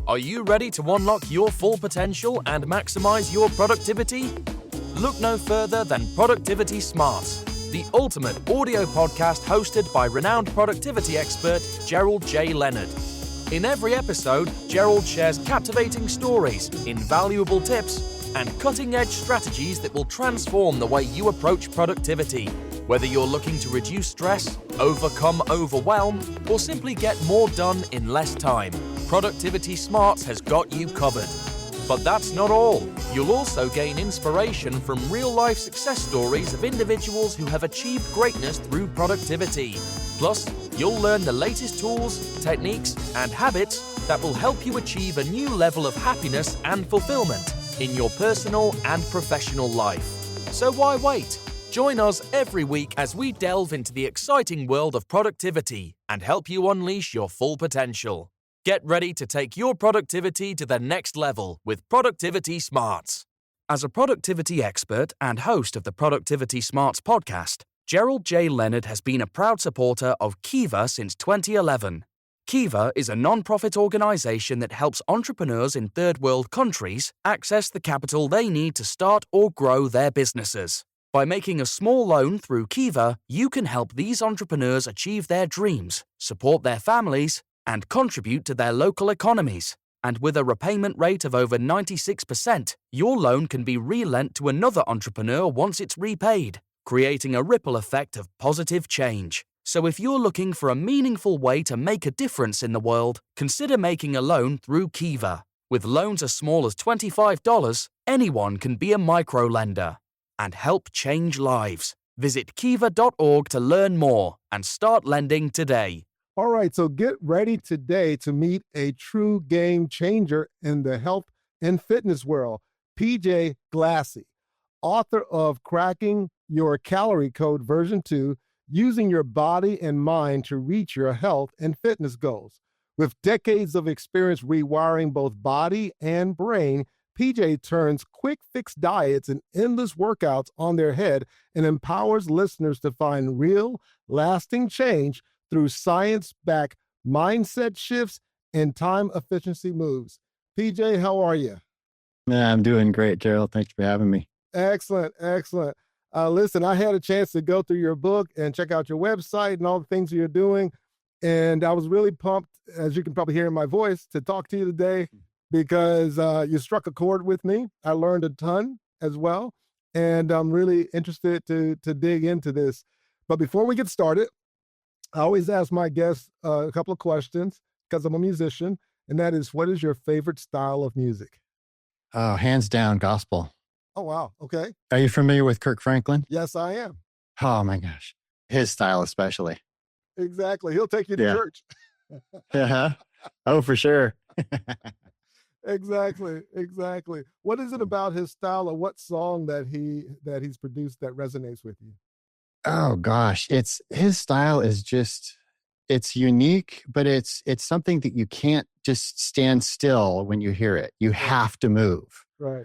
Are you ready to unlock your full potential and maximize your productivity? Look no further than Productivity Smarts, the ultimate audio podcast hosted by renowned productivity expert Gerald J. Leonard. In every episode, Gerald shares captivating stories, invaluable tips, and cutting-edge strategies that will transform the way you approach productivity. Whether you're looking to reduce stress, overcome overwhelm, or simply get more done in less time, Productivity Smarts has got you covered. But that's not all. You'll also gain inspiration from real-life success stories of individuals who have achieved greatness through productivity. Plus, you'll learn the latest tools, techniques, and habits that will help you achieve a new level of happiness and fulfillment in your personal and professional life. So why wait? Join us every week as we delve into the exciting world of productivity and help you unleash your full potential. Get ready to take your productivity to the next level with Productivity Smarts. As a productivity expert and host of the Productivity Smarts podcast, Gerald J. Leonard has been a proud supporter of Kiva since 2011. Kiva is a non-profit organization that helps entrepreneurs in third world countries access the capital they need to start or grow their businesses. By making a small loan through Kiva, you can help these entrepreneurs achieve their dreams, support their families, and contribute to their local economies. And with a repayment rate of over 96%, your loan can be re-lent to another entrepreneur once it's repaid, creating a ripple effect of positive change. So if you're looking for a meaningful way to make a difference in the world, consider making a loan through Kiva. With loans as small as $25, anyone can be a micro-lender and help change lives. Visit kiva.org to learn more and start lending today. All right, so get ready today to meet a true game changer in the health and fitness world, PJ Glassey, author of Cracking Your Calorie Code version 2, using your body and mind to reach your health and fitness goals. With decades of experience rewiring both body and brain, PJ turns quick fix diets and endless workouts on their head and empowers listeners to find real, lasting change through science-backed mindset shifts and time efficiency moves. PJ, how are you? I'm doing great, Gerald. Thanks for having me. Excellent, excellent. Listen, I had a chance to go through your book and check out your website and all the things you're doing. And I was really pumped, as you can probably hear in my voice, to talk to you today because you struck a chord with me. I learned a ton as well. And I'm really interested to dig into this. But before we get started, I always ask my guests a couple of questions because I'm a musician, and that is, what is your favorite style of music? Oh, hands down, gospel. Oh, wow. Okay. Are you familiar with Kirk Franklin? Yes, I am. Oh, my gosh. His style especially. Exactly. He'll take you to church. Uh-huh. Oh, for sure. Exactly. Exactly. What is it about his style, or what song that he's produced that resonates with you? Oh gosh, his style is just, it's unique, but it's something that you can't just stand still when you hear it. You have to move. Right.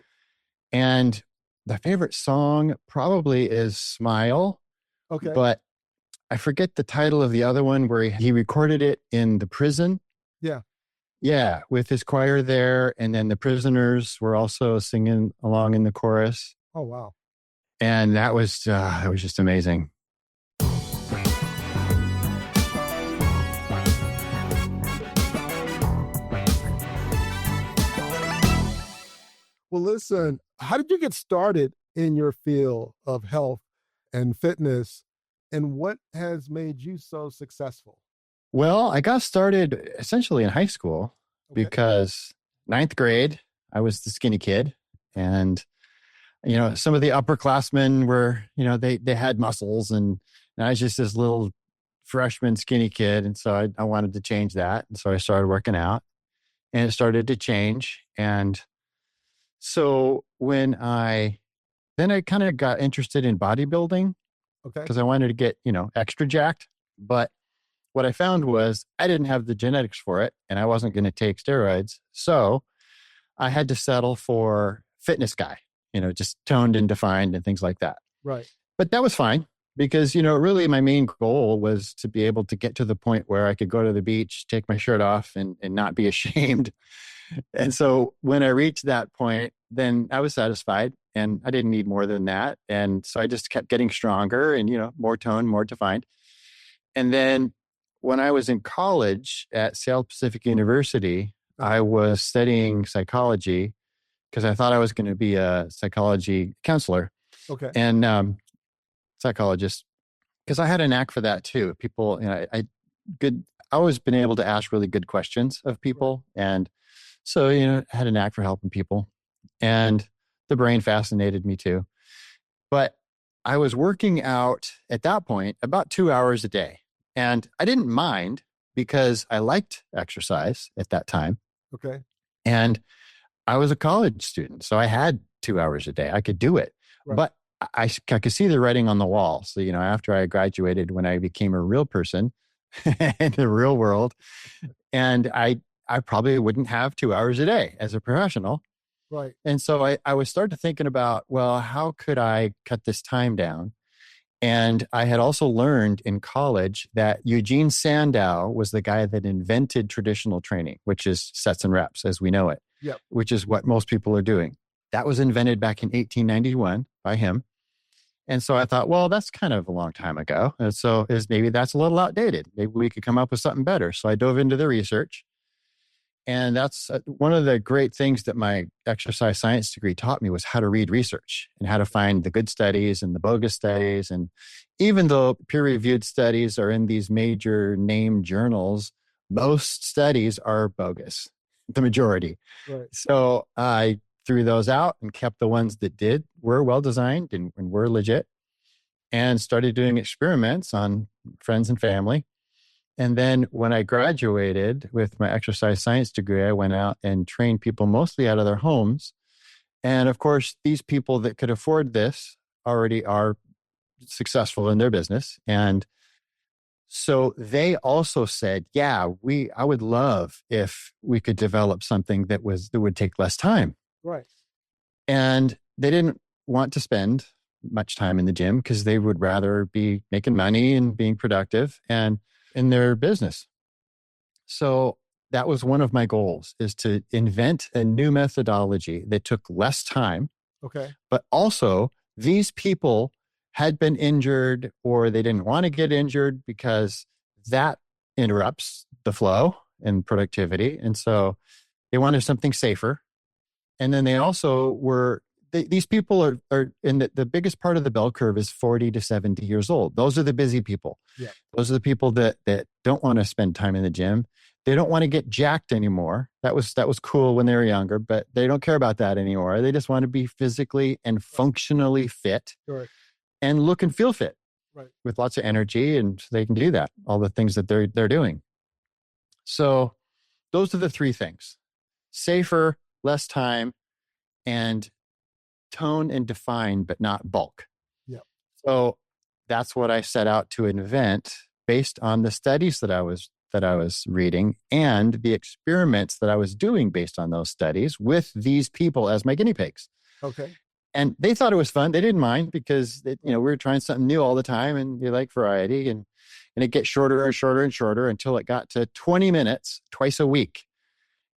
And the favorite song probably is Smile. Okay. But I forget the title of the other one where he recorded it in the prison. Yeah. Yeah, with his choir there, and then the prisoners were also singing along in the chorus. Oh, wow. And that was just amazing. Well, listen, how did you get started in your field of health and fitness, and what has made you so successful? Well, I got started essentially in high school because ninth grade, I was the skinny kid, and some of the upperclassmen were, they had muscles, and I was just this little freshman skinny kid. And so I wanted to change that. And so I started working out, and it started to change. And so then I kind of got interested in bodybuilding because I wanted to get, extra jacked. But what I found was I didn't have the genetics for it, and I wasn't going to take steroids. So I had to settle for fitness guy. Just toned and defined and things like that. Right. But that was fine because, really my main goal was to be able to get to the point where I could go to the beach, take my shirt off and not be ashamed And so when I reached that point, then I was satisfied and I didn't need more than that. And so I just kept getting stronger and, more tone, more defined. And then when I was in college at South Pacific University, I was studying psychology because I thought I was going to be a psychology counselor and psychologist, because I had a knack for that too. People, I always been able to ask really good questions of people. And so, I had a knack for helping people, and the brain fascinated me too. But I was working out at that point about 2 hours a day, and I didn't mind because I liked exercise at that time. Okay. And I was a college student, so I had 2 hours a day. I could do it, but I could see the writing on the wall. So, after I graduated, when I became a real person in the real world, and I probably wouldn't have 2 hours a day as a professional. Right. And so I was started thinking about, well, how could I cut this time down? And I had also learned in college that Eugene Sandow was the guy that invented traditional training, which is sets and reps as we know it, which is what most people are doing. That was invented back in 1891 by him. And so I thought, well, that's kind of a long time ago. And so maybe that's a little outdated. Maybe we could come up with something better. So I dove into the research. And that's one of the great things that my exercise science degree taught me, was how to read research and how to find the good studies and the bogus studies. And even though peer-reviewed studies are in these major named journals, most studies are bogus, the majority. Right. So I threw those out and kept the ones that were well-designed and were legit, and started doing experiments on friends and family. And then when I graduated with my exercise science degree, I went out and trained people mostly out of their homes. And of course, these people that could afford this already are successful in their business. And so they also said, I would love if we could develop something that would take less time. Right. And they didn't want to spend much time in the gym because they would rather be making money and being productive and in their business. So that was one of my goals, is to invent a new methodology that took less time. Okay. But also, these people had been injured, or they didn't want to get injured because that interrupts the flow and productivity. And so they wanted something safer. And then they also these people are in the biggest part of the bell curve is 40 to 70 years old. Those are the busy people. Yeah. Those are the people that don't want to spend time in the gym. They don't want to get jacked anymore. That was cool when they were younger, but they don't care about that anymore. They just want to be physically and functionally fit and look and feel fit with lots of energy, and so they can do that, all the things that they're doing. So those are the three things: safer, less time, and tone and define, but not bulk. Yeah. So that's what I set out to invent based on the studies that I was reading and the experiments that I was doing based on those studies with these people as my guinea pigs. Okay. And they thought it was fun. They didn't mind because we were trying something new all the time, and they like variety, and it gets shorter and shorter and shorter until it got to 20 minutes twice a week.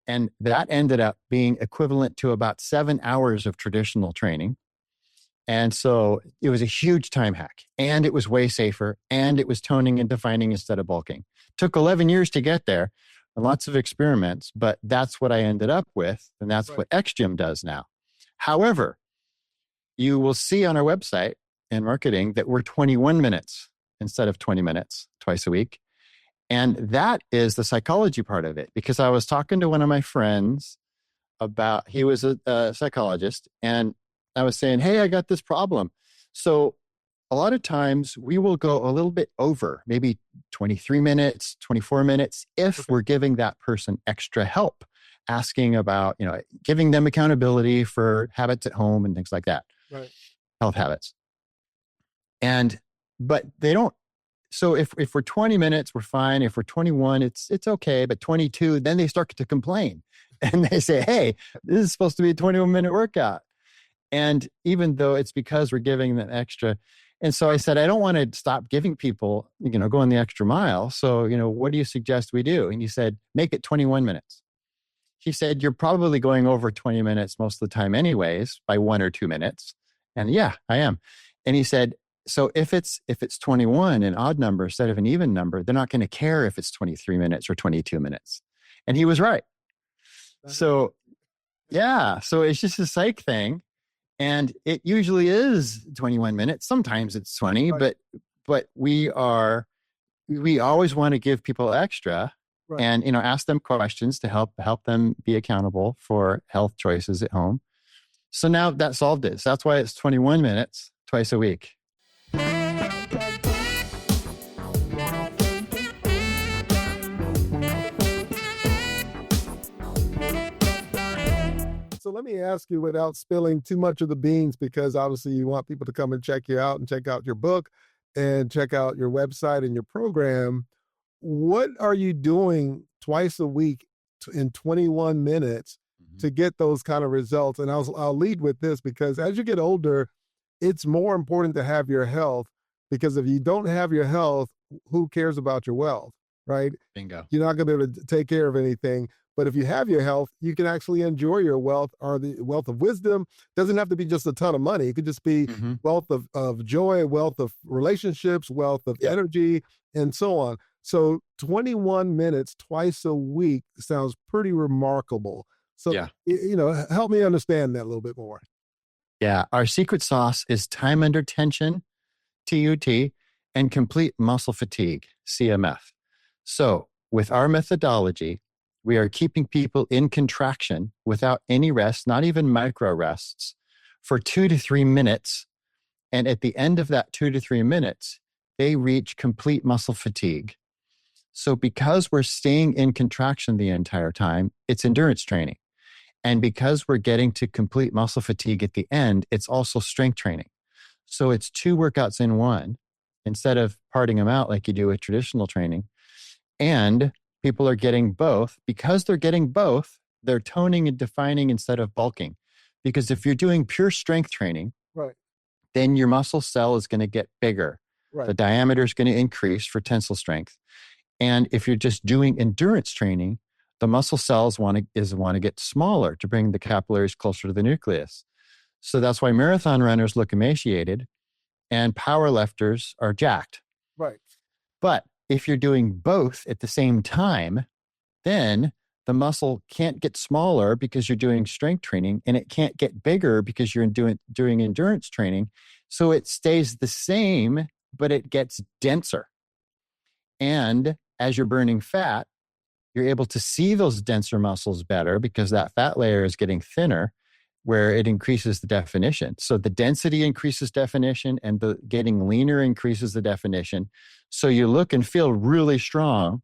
And that ended up being equivalent to about 7 hours of traditional training. And so it was a huge time hack, and it was way safer, and it was toning and defining instead of bulking. Took 11 years to get there, and lots of experiments, but that's what I ended up with. And that's what XGym does now. However, you will see on our website and marketing that we're 21 minutes instead of 20 minutes twice a week. And that is the psychology part of it, because I was talking to one of my friends about, he was a psychologist, and I was saying, hey, I got this problem. So a lot of times we will go a little bit over, maybe 23 minutes, 24 minutes, if we're giving that person extra help, asking about, giving them accountability for habits at home and things like that, health habits. But they don't. So if we're 20 minutes, we're fine. If we're 21, it's okay. But 22, then they start to complain. And they say, hey, this is supposed to be a 21-minute workout. And even though it's because we're giving them extra. And so I said, I don't want to stop giving people, going the extra mile. So, what do you suggest we do? And he said, make it 21 minutes. he said, you're probably going over 20 minutes most of the time anyways, by 1 or 2 minutes. And yeah, I am. And he said, so if it's 21, an odd number instead of an even number, they're not going to care if it's 23 minutes or 22 minutes. And he was right. So yeah, so it's just a psych thing. And it usually is 21 minutes. Sometimes it's 20, Right. but we always want to give people extra. Right. And, ask them questions to help them be accountable for health choices at home. So now that solved it. So that's why it's 21 minutes twice a week. So let me ask you, without spilling too much of the beans, because obviously you want people to come and check you out and check out your book and check out your website and your program. What are you doing twice a week in 21 minutes to get those kind of results? And I'll lead with this, because as you get older, it's more important to have your health, because if you don't have your health, who cares about your wealth, right? Bingo. You're not going to be able to take care of anything. But if you have your health, you can actually enjoy your wealth, or the wealth of wisdom. Doesn't have to be just a ton of money. It could just be wealth of joy, wealth of relationships, wealth of energy, and so on. So 21 minutes twice a week sounds pretty remarkable. So, help me understand that a little bit more. Yeah. Our secret sauce is time under tension, TUT, and complete muscle fatigue, CMF. So with our methodology, we are keeping people in contraction without any rest, not even micro rests, for 2 to 3 minutes. And at the end of that 2 to 3 minutes, they reach complete muscle fatigue. So because we're staying in contraction the entire time, it's endurance training. And because we're getting to complete muscle fatigue at the end, it's also strength training. So it's 2 workouts in one, instead of parting them out like you do with traditional training. And people are getting both. Because they're getting both, they're toning and defining instead of bulking. Because if you're doing pure strength training, right, then your muscle cell is going to get bigger. Right. The diameter is going to increase for tensile strength. And if you're just doing endurance training, the muscle cells want to get smaller to bring the capillaries closer to the nucleus. So that's why marathon runners look emaciated and power lifters are jacked. Right. But if you're doing both at the same time, then the muscle can't get smaller because you're doing strength training, and it can't get bigger because you're doing endurance training. So it stays the same, but it gets denser. And as you're burning fat, you're able to see those denser muscles better because that fat layer is getting thinner, where it increases the definition. So the density increases definition, and the getting leaner increases the definition. So you look and feel really strong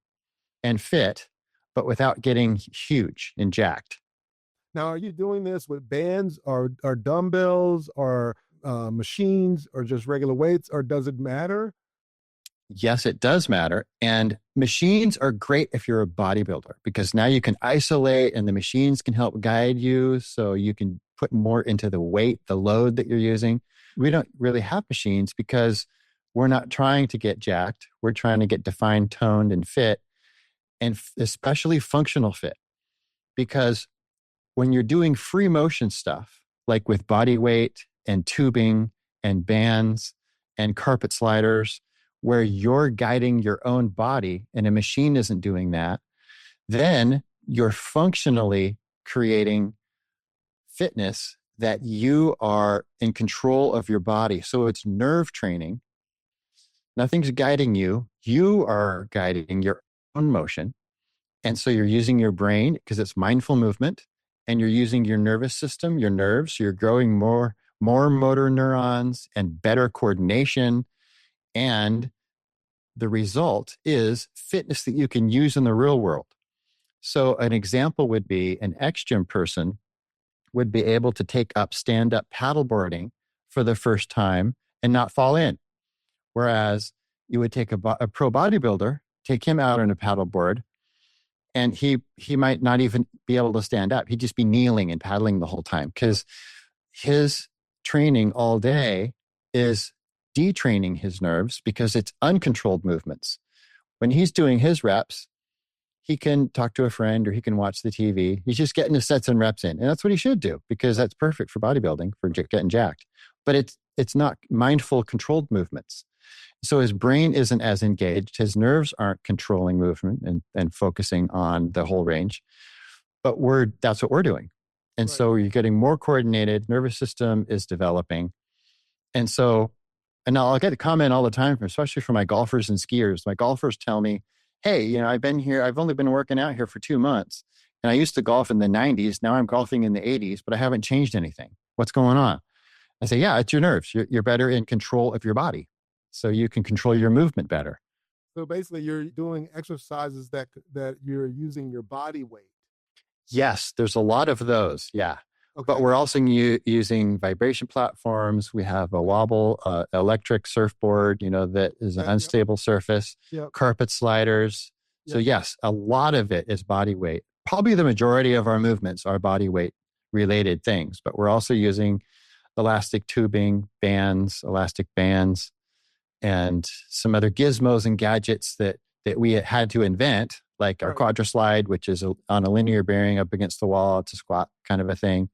and fit, but without getting huge and jacked. Now, are you doing this with bands or dumbbells or machines or just regular weights, or does it matter? Yes, it does matter. And machines are great if you're a bodybuilder, because now you can isolate and the machines can help guide you. So you can put more into the weight, the load that you're using. We don't really have machines because we're not trying to get jacked. We're trying to get defined, toned, and fit, and especially functional fit. Because when you're doing free motion stuff, like with body weight and tubing and bands and carpet sliders, where you're guiding your own body and a machine isn't doing that, then you're functionally creating fitness that you are in control of your body. So it's nerve training. Nothing's guiding you. You are guiding your own motion. And so you're using your brain because it's mindful movement, and you're using your nervous system, your nerves. So you're growing more motor neurons and better coordination. And the result is fitness that you can use in the real world. So an example would be an ex-gym person would be able to take up stand-up paddleboarding for the first time and not fall in. Whereas you would take a pro bodybuilder, take him out on a paddleboard, and he might not even be able to stand up. He'd just be kneeling and paddling the whole time, because his training all day is detraining his nerves because it's uncontrolled movements. When he's doing his reps, he can talk to a friend or he can watch the TV. He's just getting his sets and reps in. And that's what he should do because that's perfect for bodybuilding, for getting jacked. But it's not mindful, controlled movements. So his brain isn't as engaged. His nerves aren't controlling movement and focusing on the whole range. But that's what we're doing. And so you're getting more coordinated. Nervous system is developing. And so, and I'll get a comment all the time, especially from my golfers and skiers. My golfers tell me, hey, I've only been working out here for 2 months. And I used to golf in the 90s. Now I'm golfing in the 80s, but I haven't changed anything. What's going on? I say, yeah, it's your nerves. You're better in control of your body. So you can control your movement better. So basically you're doing exercises that you're using your body weight. Yes, there's a lot of those. Yeah. Okay. But we're also using vibration platforms. We have a wobble, electric surfboard, that is an unstable surface, carpet sliders. So yes, a lot of it is body weight. Probably the majority of our movements are body weight related things, but we're also using elastic tubing, elastic bands, and some other gizmos and gadgets that we had to invent, like our quadrislide, which is on a linear bearing up against the wall. It's a squat kind of a thing.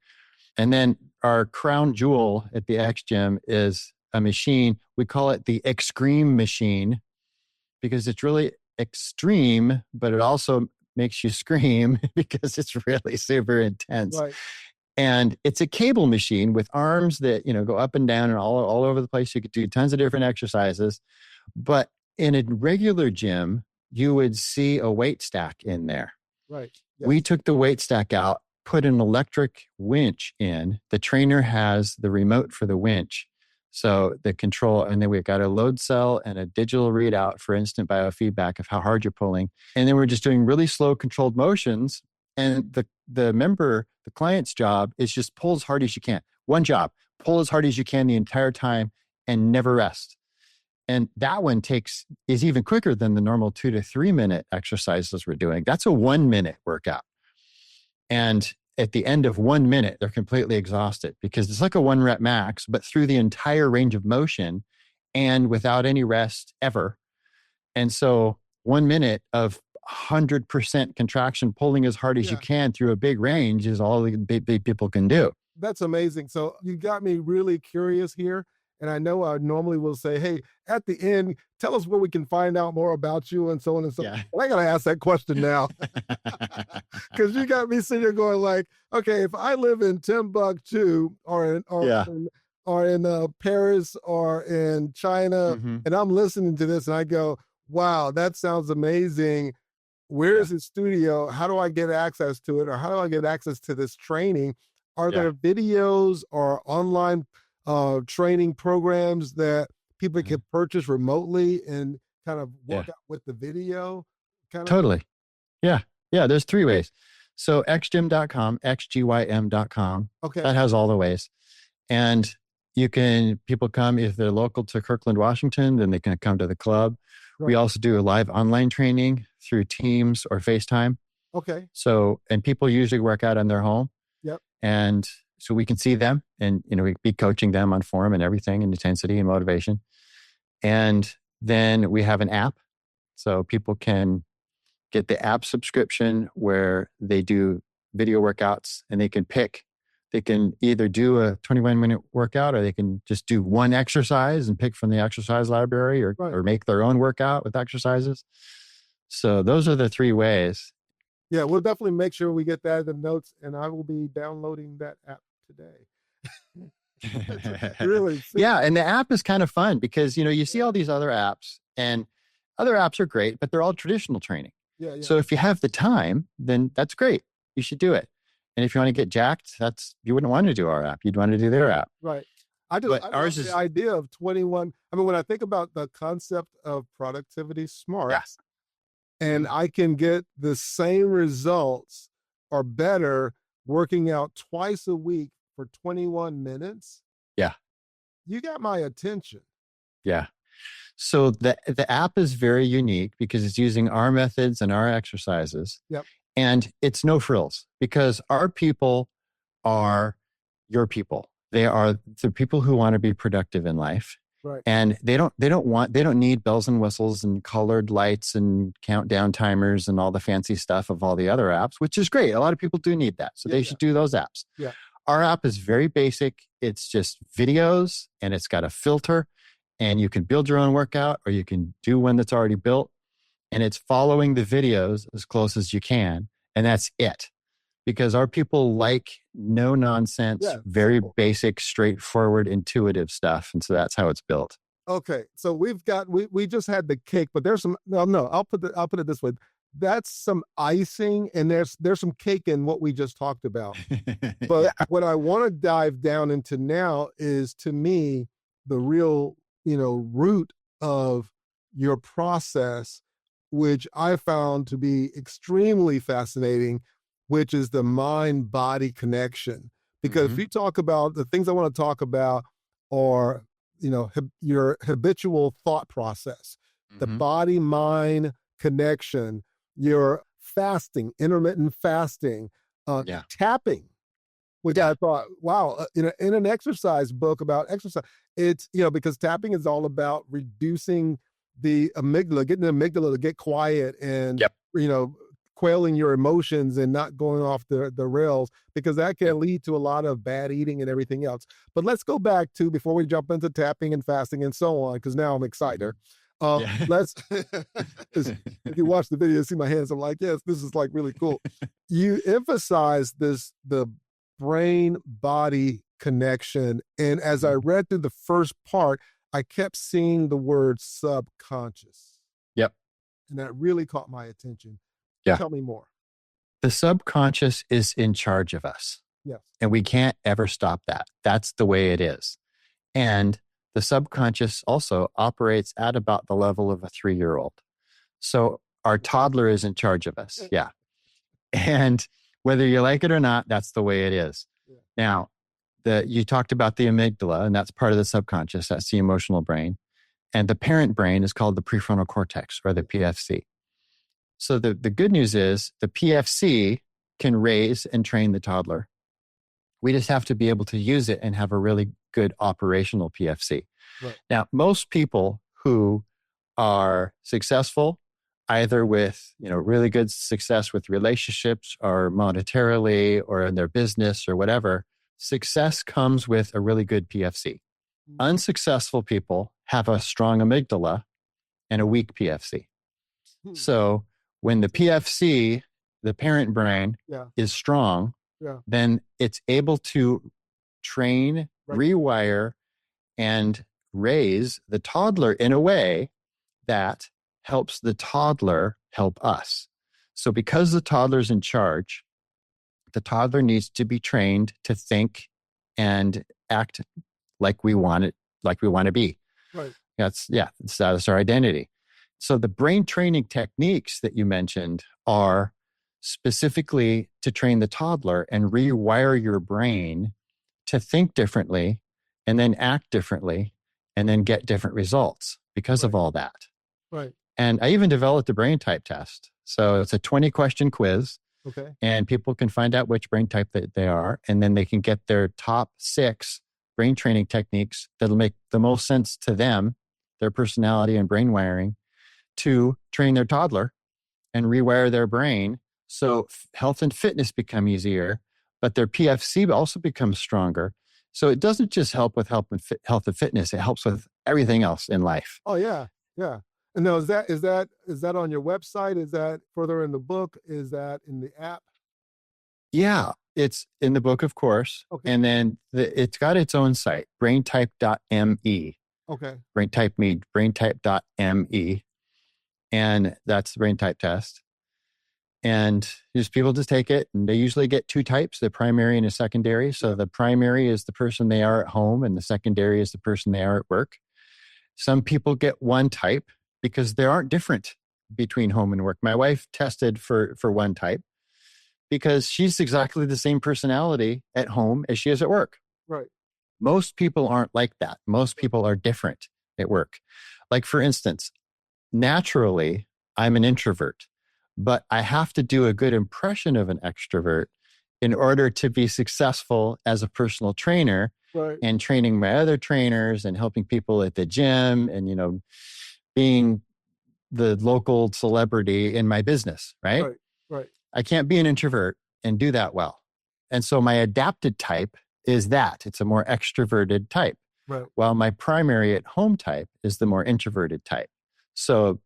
And then our crown jewel at the X Gym is a machine. We call it the Extreme machine because it's really extreme, but it also makes you scream because it's really super intense. Right. And it's a cable machine with arms that, go up and down and all over the place. You could do tons of different exercises. But in a regular gym, you would see a weight stack in there. Right. Yes. We took the weight stack out, put an electric winch in. The trainer has the remote for the winch. So the control, and then we've got a load cell and a digital readout for instant biofeedback of how hard you're pulling. And then we're just doing really slow controlled motions. And the client's job is just pull as hard as you can. One job, pull as hard as you can the entire time and never rest. And that one is even quicker than the normal 2 to 3 minute exercises we're doing. That's a 1 minute workout. And at the end of 1 minute, they're completely exhausted because it's like a 1 rep max, but through the entire range of motion and without any rest ever. And so 1 minute of 100% contraction, pulling as hard as you can through a big range is all the big people can do. That's amazing. So you got me really curious here. And I know I normally will say, hey, at the end, tell us where we can find out more about you and so on and so on. But I got to ask that question now. Because you got me sitting here going like, okay, if I live in Timbuktu or in Paris or in China, and I'm listening to this and I go, wow, that sounds amazing. Where is his studio? How do I get access to it? Or how do I get access to this training? Are there videos or online training programs that people can purchase remotely and kind of work out with the video? Totally. Yeah. There's 3 ways. So xgym.com, xgym.com. Okay. That has all the ways. And people come, if they're local to Kirkland, Washington, then they can come to the club. Right. We also do a live online training through Teams or FaceTime. Okay. So, and people usually work out in their home. Yep. And so we can see them and, we be coaching them on form and everything and intensity and motivation. And then we have an app. So people can get the app subscription where they do video workouts and they can either do a 21-minute workout or they can just do one exercise and pick from the exercise library or make their own workout with exercises. So those are the 3 ways. Yeah, we'll definitely make sure we get that in the notes, and I will be downloading that app today. Really? Yeah, and the app is kind of fun because, you see all these other apps, and other apps are great, but they're all traditional training. Yeah. So if you have the time, then that's great. You should do it. And if you want to get jacked, you wouldn't want to do our app. You'd want to do their app. Right. I love the idea of 21. I mean, when I think about the concept of productivity smart, and I can get the same results or better working out twice a week for 21 minutes. Yeah. You got my attention. Yeah. So the app is very unique because it's using our methods and our exercises. Yep. And it's no frills because our people are your people. They are the people who want to be productive in life. Right. And they don't need bells and whistles and colored lights and countdown timers and all the fancy stuff of all the other apps, which is great. A lot of people do need that. So they should do those apps. Yeah. Our app is very basic. It's just videos and it's got a filter, and you can build your own workout or you can do one that's already built, and it's following the videos as close as you can. And that's it. Because our people like no nonsense, very basic, straightforward, intuitive stuff. And so that's how it's built. Okay. So we just had the cake, but there's some, no, I'll put it this way. That's some icing and there's some cake in what we just talked about. But what I want to dive down into now is, to me, the real, root of your process, which I found to be extremely fascinating, which is the mind-body connection. Because if you talk about the things I want to talk about are, your habitual thought process, the body-mind connection, your fasting, intermittent fasting, tapping, which I thought, wow, in an exercise book about exercise, it's, because tapping is all about reducing the amygdala, getting the amygdala to get quiet and, quelling your emotions and not going off the rails, because that can lead to a lot of bad eating and everything else. But let's go back to, before we jump into tapping and fasting and so on, because now I'm excited. Let's, if you watch the video, see my hands, I'm like, yes, this is like really cool. You emphasize the brain body connection. And as I read through the first part, I kept seeing the word subconscious. Yep. And that really caught my attention. Yeah. Tell me more. The subconscious is in charge of us. Yes. And we can't ever stop that. That's the way it is. And the subconscious also operates at about the level of a 3-year-old. So our toddler is in charge of us. Yeah. And whether you like it or not, that's the way it is. Yeah. Now, you talked about the amygdala, and that's part of the subconscious. That's the emotional brain. And the parent brain is called the prefrontal cortex, or the PFC. So the good news is the PFC can raise and train the toddler. We just have to be able to use it and have a really good operational PFC. Right. Now, most people who are successful, either with, really good success with relationships or monetarily or in their business or whatever, success comes with a really good PFC. Unsuccessful people have a strong amygdala and a weak PFC. So when the PFC, the parent brain, is strong, then it's able to train, rewire, and raise the toddler in a way that helps the toddler help us. So because the toddler's in charge, the toddler needs to be trained to think and act like we want to be. Right. That's our identity. So the brain training techniques that you mentioned are specifically to train the toddler and rewire your brain to think differently and then act differently and then get different results because of all that. Right. And I even developed a brain type test. So it's a 20-question quiz. Okay. And people can find out which brain type that they are, and then they can get their top 6 brain training techniques that'll make the most sense to them, their personality and brain wiring, to train their toddler and rewire their brain so health and fitness become easier, but their PFC also becomes stronger. So it doesn't just help with health and fitness, it helps with everything else in life. Oh, yeah. Yeah. And now, is that on your website? Is that further in the book? Is that in the app? Yeah, it's in the book, of course. Okay. And then it's got its own site, braintype.me. Okay. braintype.me. And that's the brain type test. And people just take it, and they usually get 2 types, the primary and a secondary. So the primary is the person they are at home, and the secondary is the person they are at work. Some people get 1 type because they aren't different between home and work. My wife tested for 1 type because she's exactly the same personality at home as she is at work. Right. Most people aren't like that. Most people are different at work. Like, for instance, naturally, I'm an introvert, but I have to do a good impression of an extrovert in order to be successful as a personal trainer, Right. and training my other trainers and helping people at the gym and, being the local celebrity in my business, right? Right. Right. I can't be an introvert and do that well. And so my adapted type is that. It's a more extroverted type. Right. While my primary at home type is the more introverted type. So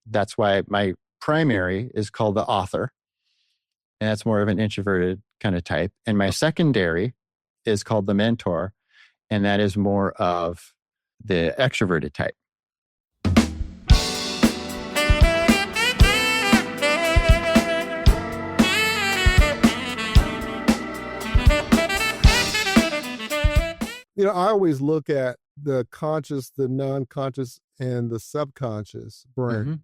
that's why my primary is called the author. And that's more of an introverted kind of type. And my secondary is called the mentor. And that is more of the extroverted type. I always look at the conscious, the non-conscious, and the subconscious brain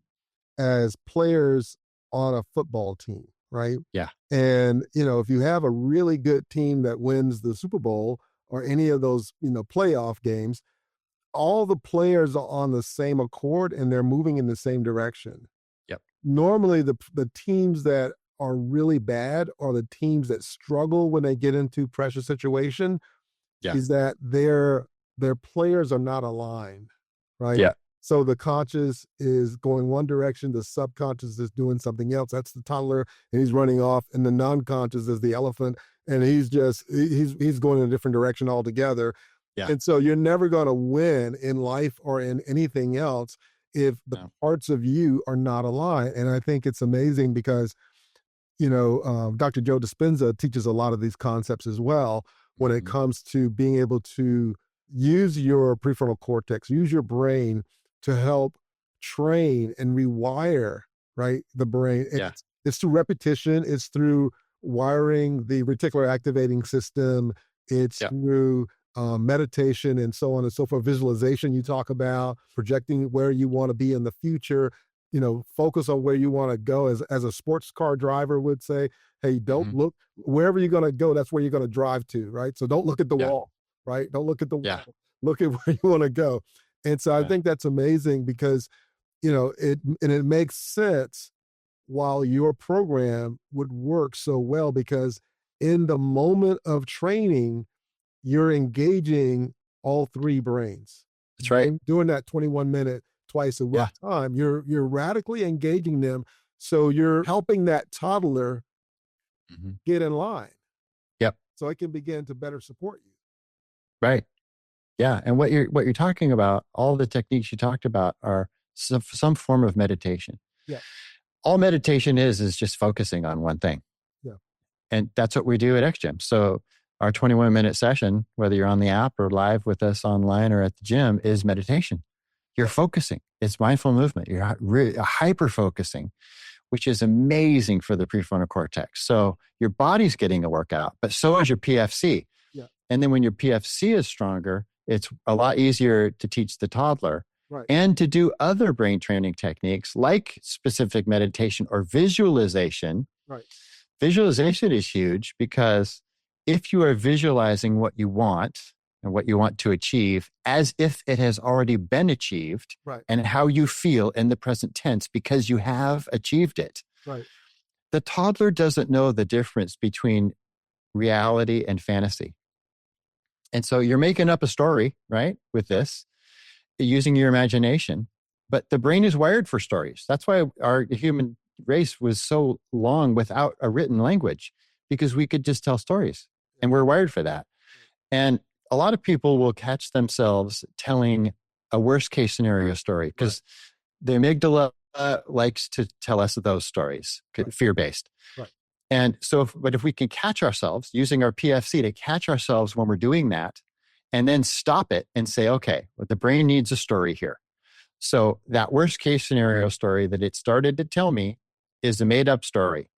as players on a football team, right? Yeah. And, if you have a really good team that wins the Super Bowl or any of those, playoff games, all the players are on the same accord and they're moving in the same direction. Yep. Normally, the teams that are really bad are the teams that struggle when they get into pressure situation. Yeah. Is that their players are not aligned, right? Yeah. So the conscious is going one direction, the subconscious is doing something else. That's the toddler, and he's running off, and the non-conscious is the elephant, and he's going in a different direction altogether. Yeah. And so you're never going to win in life or in anything else if the parts of you are not aligned. And I think it's amazing because, Dr. Joe Dispenza teaches a lot of these concepts as well when it comes to being able to use your prefrontal cortex, use your brain to help train and rewire, right, the brain. It's through repetition. It's through wiring the reticular activating system. It's through meditation and so on and so forth. Visualization, you talk about projecting where you want to be in the future. Focus on where you want to go. As a sports car driver would say, hey, don't look wherever you're going to go. That's where you're going to drive to, right? So don't look at the wall, right? Don't look at the wall. Look at where you want to go. And so I think that's amazing because, it makes sense while your program would work so well because in the moment of training, you're engaging all three brains. That's right. Doing that 21-minute twice a week time, you're radically engaging them. So you're helping that toddler get in line. Yep. So it can begin to better support you. Right. Yeah. And what you're talking about, all the techniques you talked about are some form of meditation. Yeah. All meditation is just focusing on one thing. Yeah. And that's what we do at XGym. So our 21-minute session, whether you're on the app or live with us online or at the gym, is meditation. You're focusing. It's mindful movement. You're hyper-focusing, which is amazing for the prefrontal cortex. So your body's getting a workout, but so is your PFC. Yeah. And then when your PFC is stronger, it's a lot easier to teach the toddler and to do other brain training techniques like specific meditation or visualization. Right. Visualization is huge because if you are visualizing what you want and what you want to achieve as if it has already been achieved and how you feel in the present tense because you have achieved it. Right. The toddler doesn't know the difference between reality and fantasy. And so you're making up a story, right, with this, using your imagination. But the brain is wired for stories. That's why our human race was so long without a written language, because we could just tell stories. And we're wired for that. And a lot of people will catch themselves telling a worst case scenario story because the amygdala likes to tell us those stories, fear-based. Right. And so, but if we can catch ourselves using our PFC to catch ourselves when we're doing that, and then stop it and say, okay, well, the brain needs a story here. So that worst case scenario story that it started to tell me is a made up story.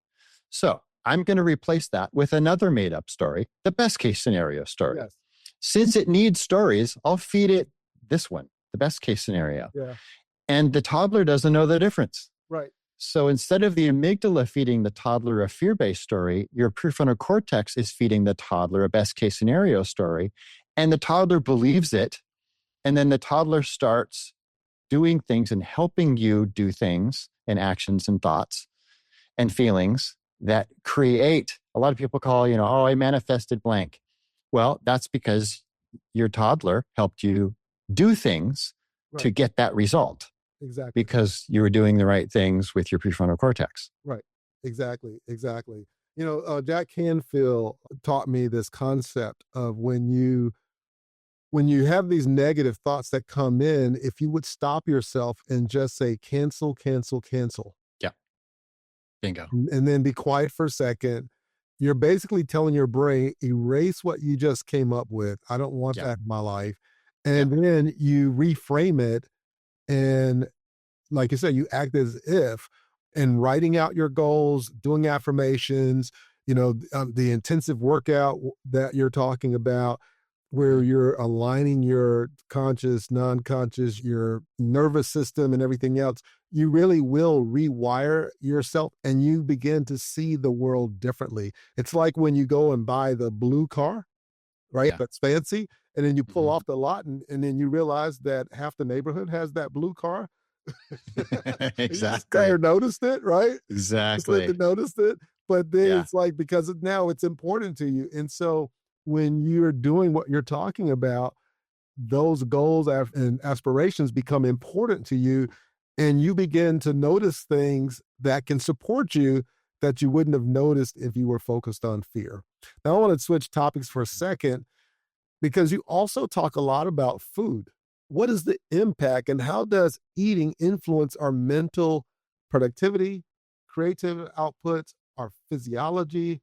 So I'm going to replace that with another made up story, the best case scenario story. Yes. Since it needs stories, I'll feed it this one, the best case scenario. Yeah. And the toddler doesn't know the difference. Right. So instead of the amygdala feeding the toddler a fear-based story, your prefrontal cortex is feeding the toddler a best case scenario story. And the toddler believes it. And then the toddler starts doing things and helping you do things and actions and thoughts and feelings that create, a lot of people call, I manifested blank. Well, that's because your toddler helped you do things to Right. get that result Exactly. because you were doing the right things with your prefrontal cortex. Right. Exactly. Exactly. Jack Canfield taught me this concept of when you have these negative thoughts that come in, if you would stop yourself and just say, cancel, cancel, cancel, Yeah. Bingo. and then be quiet for a second, you're basically telling your brain, erase what you just came up with. I don't want Yeah. that in my life. And then you reframe it. And like you said, you act as if, and writing out your goals, doing affirmations, the intensive workout that you're talking about, where you're aligning your conscious, non-conscious, your nervous system and everything else, you really will rewire yourself and you begin to see the world differently. It's like when you go and buy the blue car, right? Yeah. That's fancy. And then you pull Mhm. off the lot and then you realize that half the neighborhood has that blue car. You just kind Exactly. of noticed it, right? Just like Exactly. to noticed it. But then Yeah. it's like, because now it's important to you. And so when you're doing what you're talking about, those goals and aspirations become important to you. And you begin to notice things that can support you that you wouldn't have noticed if you were focused on fear. Now, I want to switch topics for a second because you also talk a lot about food. What is the impact and how does eating influence our mental productivity, creative outputs, our physiology,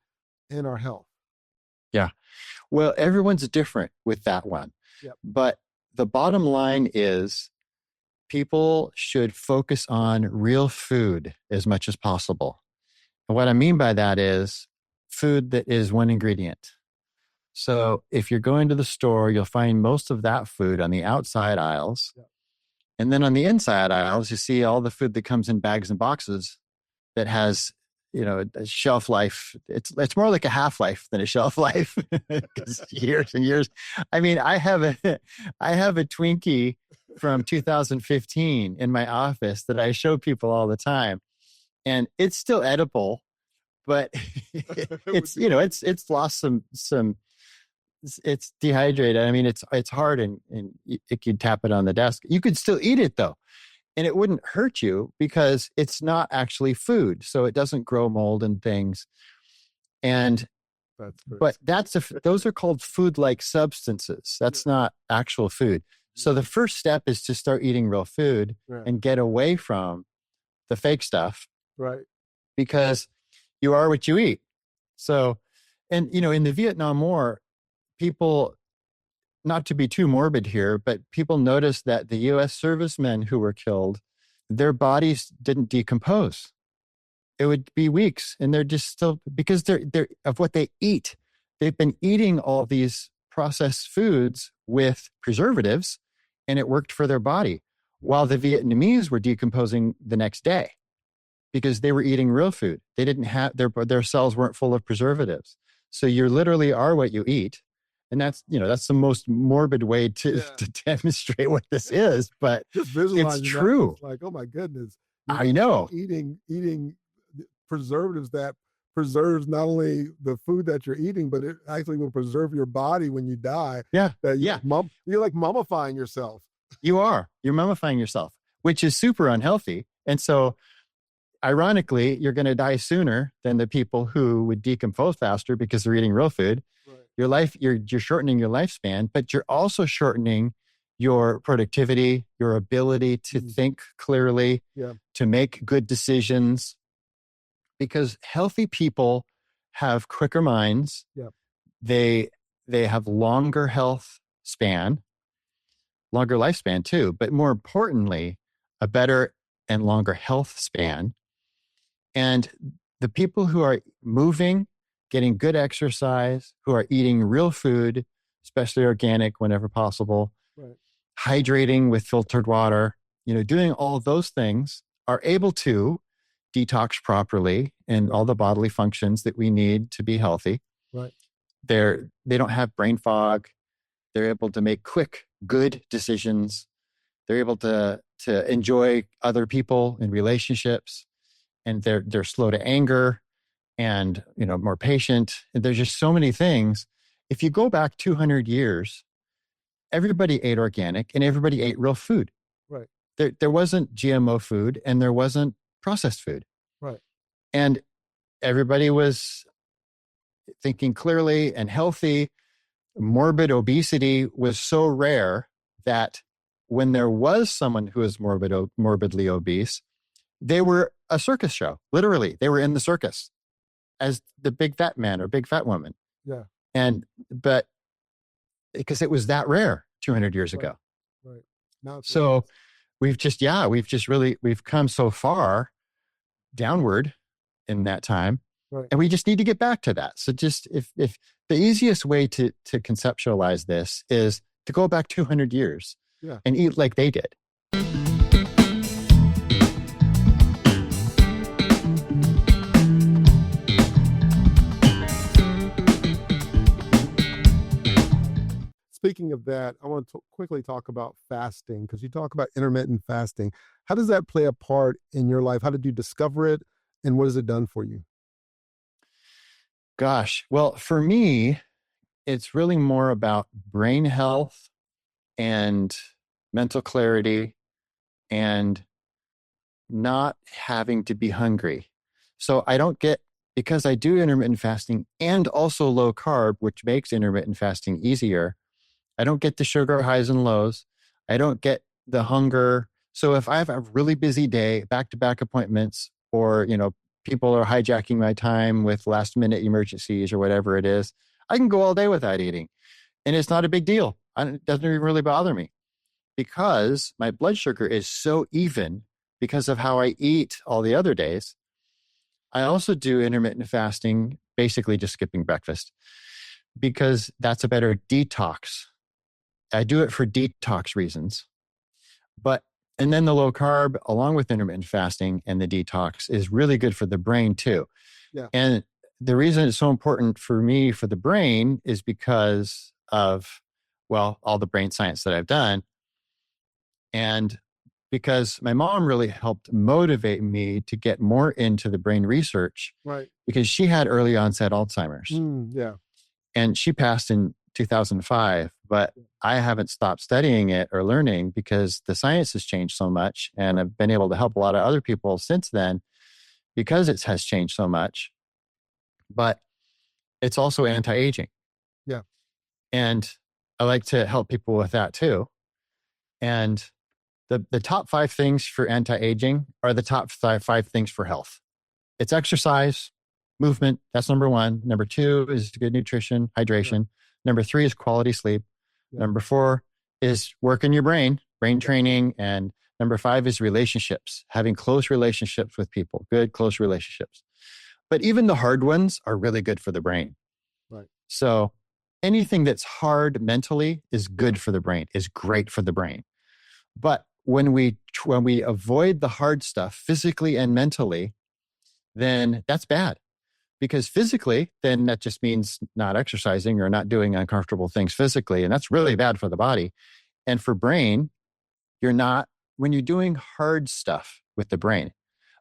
and our health? Yeah. Well, everyone's different with that one. Yep. But the bottom line is people should focus on real food as much as possible. And what I mean by that is food that is one ingredient. So if you're going to the store, you'll find most of that food on the outside aisles. Yep. And then on the inside aisles, you see all the food that comes in bags and boxes that has, a shelf life. It's more like a half life than a shelf life because years and years. I mean, I have a Twinkie from 2015 in my office that I show people all the time, and it's still edible, but it's lost some. It's dehydrated. I mean, it's hard and you could tap it on the desk. You could still eat it though. And it wouldn't hurt you because it's not actually food. So it doesn't grow mold and things. And, but those are called food-like substances. That's not actual food. So the first step is to start eating real food and get away from the fake stuff. Right. Because you are what you eat. So, and, in the Vietnam War, people, not to be too morbid here, but people noticed that the U.S. servicemen who were killed, their bodies didn't decompose. It would be weeks, and they're just still, because they're of what they eat. They've been eating all these processed foods with preservatives, and it worked for their body, while the Vietnamese were decomposing the next day because they were eating real food. They didn't have, their cells weren't full of preservatives. So you literally are what you eat. And that's the most morbid way to demonstrate what this is, but just it's true. Like, oh my goodness. I know. Eating preservatives that preserves not only the food that you're eating, but it actually will preserve your body when you die. Yeah. You're like mummifying yourself. You're mummifying yourself, which is super unhealthy. And so ironically, you're going to die sooner than the people who would decompose faster because they're eating real food. Right. You're shortening your lifespan, but you're also shortening your productivity, your ability to think clearly, to make good decisions. Because healthy people have quicker minds. Yeah. They have longer health span, longer lifespan too, but more importantly, a better and longer health span. And the people who are moving, getting good exercise, who are eating real food, especially organic whenever possible, hydrating with filtered water, doing all of those things, are able to detox properly and all the bodily functions that we need to be healthy. Right. They don't have brain fog. They're able to make quick, good decisions. They're able to enjoy other people and relationships, and they're slow to anger and, more patient. And there's just so many things. If you go back 200 years, everybody ate organic and everybody ate real food. Right. There wasn't GMO food and there wasn't processed food. Right. And everybody was thinking clearly and healthy. Morbid obesity was so rare that when there was someone who was morbidly obese, they were a circus show. Literally, they were in the circus as the big fat man or big fat woman. Yeah. But because it was that rare 200 years ago. Right. Now so we've come so far downward in that time. Right. And we just need to get back to that. So just if the easiest way to conceptualize this is to go back 200 years and eat like they did. Speaking of that, I want to quickly talk about fasting, because you talk about intermittent fasting. How does that play a part in your life? How did you discover it, and what has it done for you? Gosh, well, for me, it's really more about brain health and mental clarity and not having to be hungry. So because I do intermittent fasting and also low carb, which makes intermittent fasting easier, I don't get the sugar highs and lows. I don't get the hunger. So if I have a really busy day, back-to-back appointments, or, people are hijacking my time with last minute emergencies or whatever it is, I can go all day without eating. And it's not a big deal. It doesn't even really bother me because my blood sugar is so even because of how I eat all the other days. I also do intermittent fasting, basically just skipping breakfast, because that's a better detox. I do it for detox reasons. And then the low carb, along with intermittent fasting and the detox, is really good for the brain too. Yeah. And the reason it's so important for me for the brain is because of, all the brain science that I've done. And because my mom really helped motivate me to get more into the brain research. Right. Because she had early onset Alzheimer's. Yeah. And she passed in 2005, but I haven't stopped studying it or learning because the science has changed so much. And I've been able to help a lot of other people since then because it has changed so much. But it's also anti-aging. Yeah. And I like to help people with that too. And the top 5 things for anti-aging are the top 5 things for health. It's exercise, movement. That's number 1. Number 2 is good nutrition, hydration. Yeah. Number 3 is quality sleep. Yeah. Number 4 is work in your brain training. And number 5 is relationships, having close relationships with people, good, close relationships. But even the hard ones are really good for the brain. Right. So anything that's hard mentally is good for the brain, is great for the brain. But when we avoid the hard stuff physically and mentally, then that's bad. Because physically, then that just means not exercising or not doing uncomfortable things physically. And that's really bad for the body. And for brain, when you're doing hard stuff with the brain,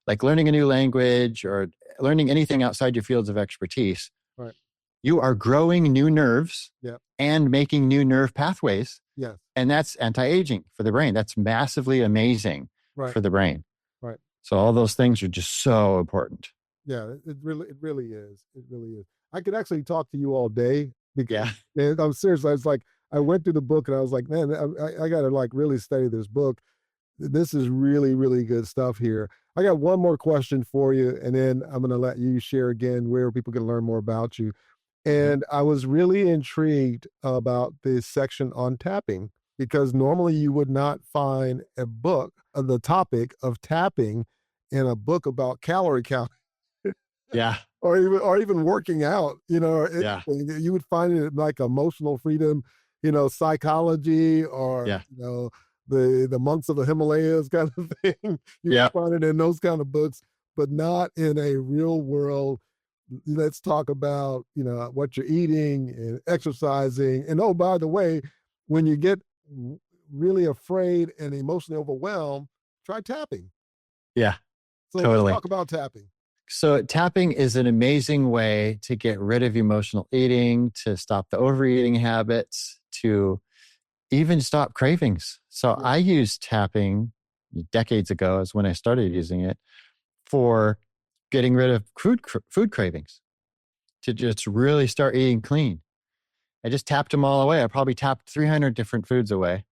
like learning a new language or learning anything outside your fields of expertise, right, you are growing new nerves and making new nerve pathways. Yes. And that's anti-aging for the brain. That's massively amazing for the brain. Right. So all those things are just so important. Yeah, it really is. It really is. I could actually talk to you all day. Because, man, I'm serious. I was like, I went through the book and I was like, man, I got to like really study this book. This is really, really good stuff here. I got one more question for you, and then I'm going to let you share again where people can learn more about you. And I was really intrigued about this section on tapping, because normally you would not find a book of the topic of tapping in a book about calorie counting. Yeah. Or even working out, you would find it like emotional freedom, psychology, or, the monks of the Himalayas kind of thing. You find it in those kind of books, but not in a real world. Let's talk about, what you're eating and exercising. And oh, by the way, when you get really afraid and emotionally overwhelmed, try tapping. Yeah. So totally. Let's talk about tapping. So tapping is an amazing way to get rid of emotional eating, to stop the overeating habits, to even stop cravings. So I used tapping decades ago is when I started using it for getting rid of food cravings, to just really start eating clean. I just tapped them all away. I probably tapped 300 different foods away.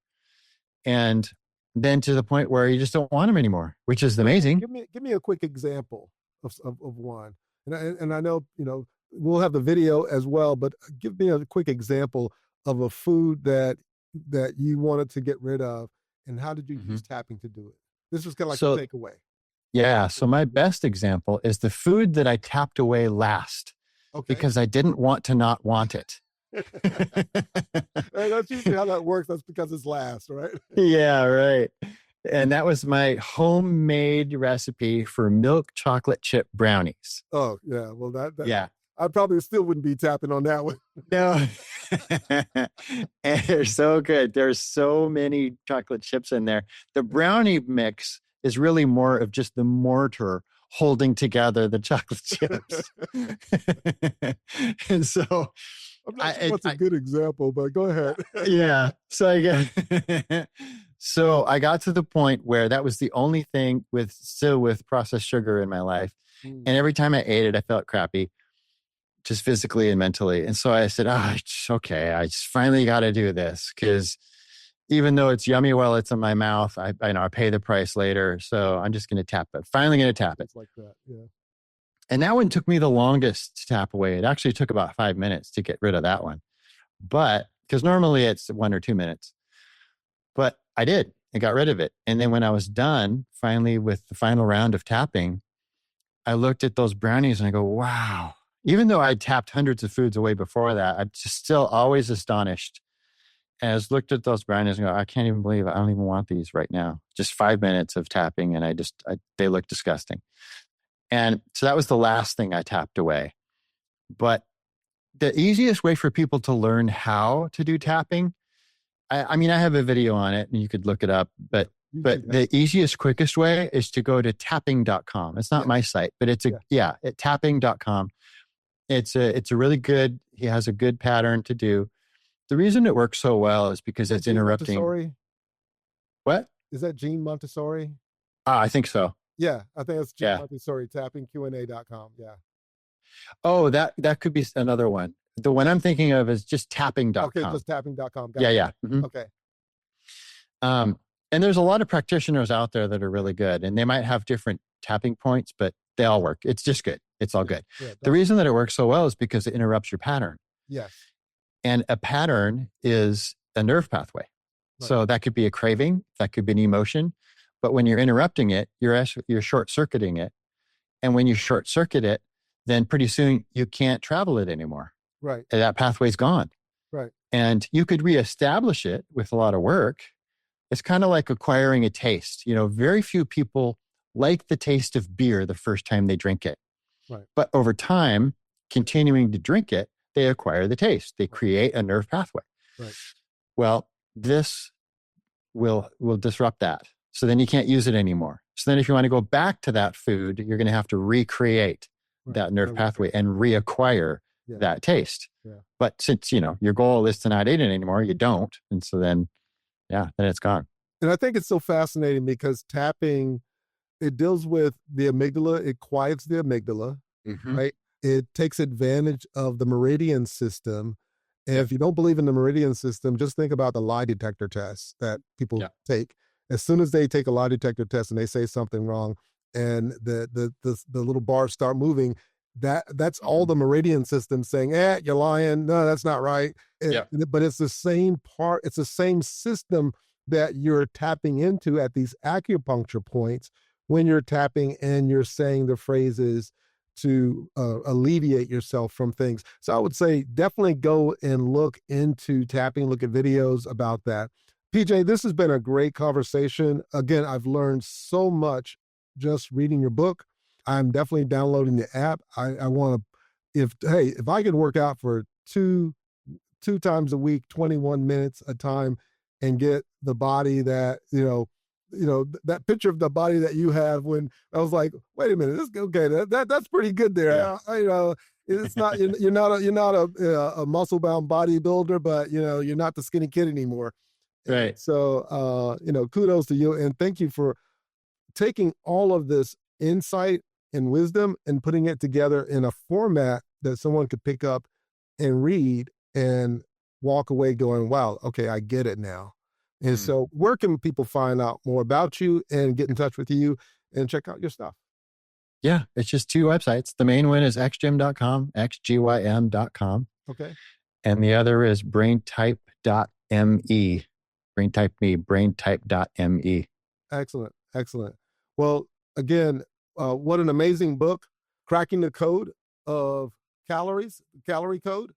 And then to the point where you just don't want them anymore, which is amazing. Give me a quick example of one. And I know, we'll have the video as well, but give me a quick example of a food that you wanted to get rid of, and how did you use tapping to do it? This was kind of like a takeaway. Yeah. So my best example is the food that I tapped away last, because I didn't want to not want it. That's usually how that works. That's because it's last, right? Yeah, right. And that was my homemade recipe for milk chocolate chip brownies. Oh, yeah. Well, yeah. I probably still wouldn't be tapping on that one. No. And they're so good. There's so many chocolate chips in there. The brownie mix is really more of just the mortar holding together the chocolate chips. And so I'm not sure what's a good example, but go ahead. Yeah. So I got to the point where that was the only thing with processed sugar in my life. And every time I ate it, I felt crappy, just physically and mentally. And so I said, okay, I just finally got to do this, because even though it's yummy while it's in my mouth, I know I pay the price later. So I'm just going to tap it. Finally going to tap it. It's like that. Yeah. And that one took me the longest to tap away. It actually took about 5 minutes to get rid of that one. But because normally it's 1 or 2 minutes, but I did. I got rid of it. And then when I was done, finally, with the final round of tapping, I looked at those brownies and I go, wow. Even though I tapped hundreds of foods away before that, I'm just still always astonished. And I just looked at those brownies and go, I can't even believe I don't even want these right now. Just 5 minutes of tapping, and they look disgusting. And so that was the last thing I tapped away. But the easiest way for people to learn how to do tapping, I mean, I have a video on it and you could look it up, but the easiest, quickest way is to go to tapping.com. It's not my site, but it's at tapping.com. It's a really good, he has a good pattern to do. The reason it works so well is because it's interrupting. Montessori? What? Is that Gene Montessori? I think so. Yeah, I think it's Gene Montessori, tappingqa.com. Yeah. Oh, that could be another one. The one I'm thinking of is just tapping.com. Okay, just tapping.com. Yeah. Mm-hmm. Okay. And there's a lot of practitioners out there that are really good, and they might have different tapping points, but they all work. It's just good. It's all good. Yeah, the reason that it works so well is because it interrupts your pattern. Yes. And a pattern is a nerve pathway. Right. So that could be a craving, that could be an emotion, but when you're interrupting it, you're short-circuiting it. And when you short-circuit it, then pretty soon you can't travel it anymore. Right. And that pathway's gone. Right. And you could reestablish it with a lot of work. It's kind of like acquiring a taste. Very few people like the taste of beer the first time they drink it. Right. But over time, continuing to drink it, they acquire the taste. They create a nerve pathway. Right. Well, this will disrupt that. So then you can't use it anymore. So then if you want to go back to that food, you're going to have to recreate that nerve pathway and reacquire that taste. Yeah. But since, your goal is to not eat it anymore, you don't. And so then it's gone. And I think it's so fascinating because tapping, it deals with the amygdala. It quiets the amygdala, right? It takes advantage of the meridian system. And if you don't believe in the meridian system, just think about the lie detector tests that people take. As soon as they take a lie detector test and they say something wrong and the little bars start moving, that's all the meridian system saying, you're lying. No, that's not right. But it's the same part. It's the same system that you're tapping into at these acupuncture points when you're tapping and you're saying the phrases to alleviate yourself from things. So I would say definitely go and look into tapping, look at videos about that. PJ, this has been a great conversation. Again, I've learned so much just reading your book. I'm definitely downloading the app. I want to, if I could work out for two times a week, 21 minutes a time, and get the body that, that picture of the body that you have, when I was like, wait a minute, that's pretty good there. Yeah. It's not, you're not a muscle bound bodybuilder, but you're not the skinny kid anymore. Right. So, kudos to you. And thank you for taking all of this insight and wisdom and putting it together in a format that someone could pick up and read and walk away going, wow, okay, I get it now. And so where can people find out more about you and get in touch with you and check out your stuff? Yeah, it's just 2 websites. The main one is xgym.com, xgym.com. Okay. And the other is braintype.me. Braintype me, braintype.me. Excellent. Excellent. Well, again, what an amazing book, Cracking the Code of Calorie Code.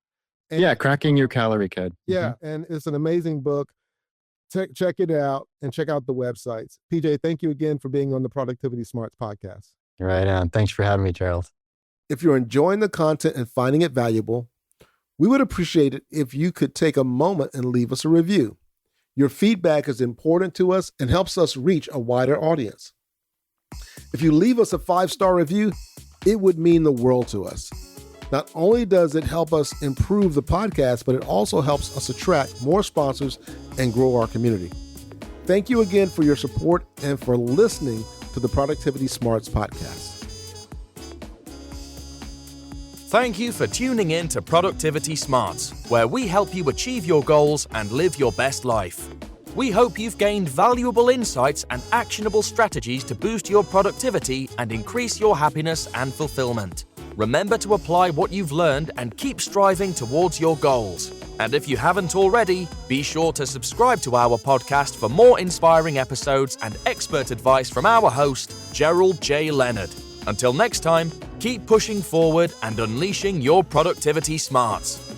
And, Cracking Your Calorie Code. Yeah, and it's an amazing book. Check it out and check out the websites. PJ, thank you again for being on the Productivity Smarts podcast. Right on. Thanks for having me, Gerald. If you're enjoying the content and finding it valuable, we would appreciate it if you could take a moment and leave us a review. Your feedback is important to us and helps us reach a wider audience. If you leave us a 5-star review, it would mean the world to us. Not only does it help us improve the podcast, but it also helps us attract more sponsors and grow our community. Thank you again for your support and for listening to the Productivity Smarts podcast. Thank you for tuning in to Productivity Smarts, where we help you achieve your goals and live your best life. We hope you've gained valuable insights and actionable strategies to boost your productivity and increase your happiness and fulfillment. Remember to apply what you've learned and keep striving towards your goals. And if you haven't already, be sure to subscribe to our podcast for more inspiring episodes and expert advice from our host, Gerald J. Leonard. Until next time, keep pushing forward and unleashing your productivity smarts.